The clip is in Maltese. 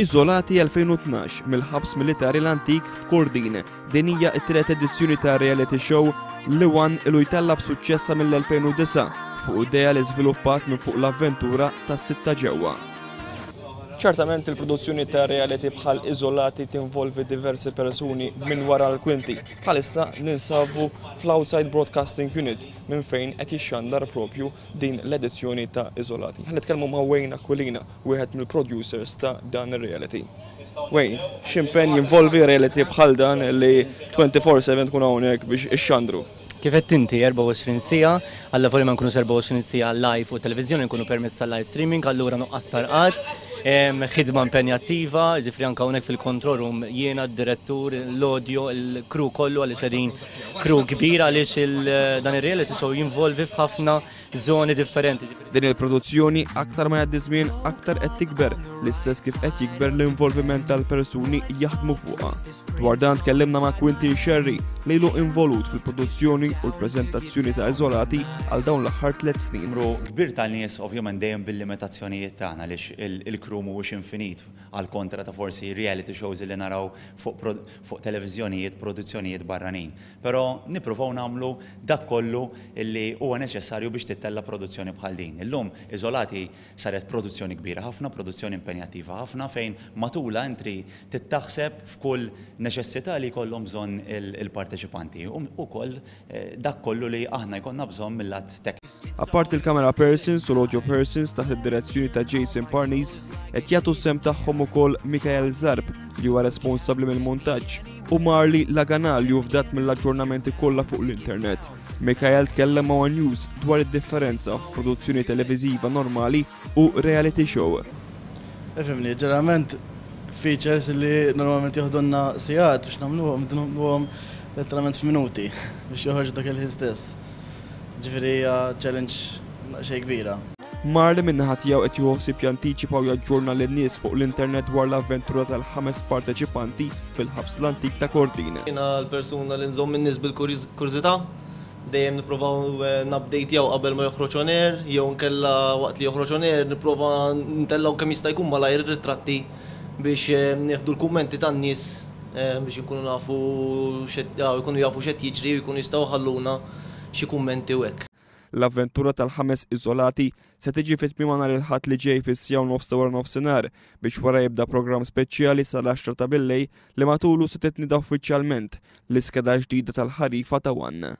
Iżolati 2012 mill-ħabs militari l-antik f'Kordin. Din hija t-tielet edizzjoni ta' reality show li wan ilu jtella b'suċċessa mill-2009 fuq idea li żviluppat minn fuq l-avventura tas-sitta ġewwa. Ċertament il-produzzjoni ta' reality bħal Iżolati tinvolvi diversi persuni minn wara l-kwinti. Bħalissa ninsabu fl-Outside Broadcasting Unit minn fejn qed jixxandar propju din l-edizzjoni ta' Iżolati. Ħa nitkellmu ma' Wayne Aquilina, wieħed mill-producers ta' dan ir-reality. Wayne, x'impenn jinvolvi reality bħal dan li 24/7 tkun hawnhekk biex ixxandru? Kif qed inti 24 sija, alla voli ma nkunu 24 sija live u televiżjoni nkunu permezz tal-live streaming, allura nuqqas tarqat, ħidma impenjattiva, ġifri anke hawnhekk fil-control room jiena d-direttur, l-audio, il-crew kollu għaliex qegħdin crew kbira għaliex dan ir-reality show jinvolvi f'ħafna żoni differenti. Din il-produzzjoni aktar ma jgħaddi żmien aktar qed tikber, l-istess kif qed jikber l-involviment tal-persuni jaħdmu fuqha. Dwar dan tkellimna ma' Quentin Sherry li ilu involut fil-produzzjoni u l-preżentazzjoni ta' Iżolati għal dawn l-aħħar 3 snin. Numru kbir tal-nies ovvjament dejjem bil-limitazzjonijiet tagħna għaliex il-crew mhuwiex infinit għal kontra ta' forsi reality shows li naraw fuq televiżjonijiet, produzzjonijiet barranin. Però nippruvaw nagħmlu dak kollu li huwa neċessarju biex tittella produzzjoni bħal din. Illum Iżolati saret produzzjoni kbira ħafna, produzzjoni impenjattiva ħafna fejn matula intri tittaħseb f'kull neċessità li jkollhom bżonn il-parteċipanti u koll dak kollu li aħna jkollna bżonn mill-lat tekniku. Apart il-camera persons u l-audio persons taħt id-direzzjoni ta' Jason Parnis qed jagħtu sem tagħhom ukoll Mikael Zarb li huwa responsabbli mill-montaġġ u Marli Laganal li fdat mill-aġġornamenti kollha fuq l-internet. Mikael tkellem ma' One News dwar id-differenza f'produzzjoni televiżiva normali u reality show. Fimni, ġeneralment features li normalment jieħdulna sigħat biex nagħmluhom letteralment f'minuti biex joħorġ dak il-ħin stess. Ġifieri hija challenge xejn kbira. Marli min-naħa tiegħu qed joħsib jantiċipa u jaġġorna lin-nies fuq l-internet dwar l-avventura tal-5 parteċipanti fil-ħabs l-antik ta' Kordin. Jiena l-persuna li nżomm in-nies bil-kurżità, dejjem nippruvaw nupdatejaw qabel ma joħroġ on air, jew nkella waqt li joħroġ on air nipprova ntellgħu kemm jista' jkun malajr ir-ritratti biex nieħdu l-kummenti tan-nies biex inkunu nafu jkunu jafu x'qed jiġri u jkunu jistgħu ħalluna xi kummenti u hekk. L-avventura tal-5 Iżolati se tiġi fit-tmiem nhar il-ħadd li ġej fis-sija u nofs wara nofsinhar biex wara jibda programm speċjali sal-10 ta' billejl li matulu se titnida uffiċjalment l-iskeda ġdida tal-ħarifa ta' One.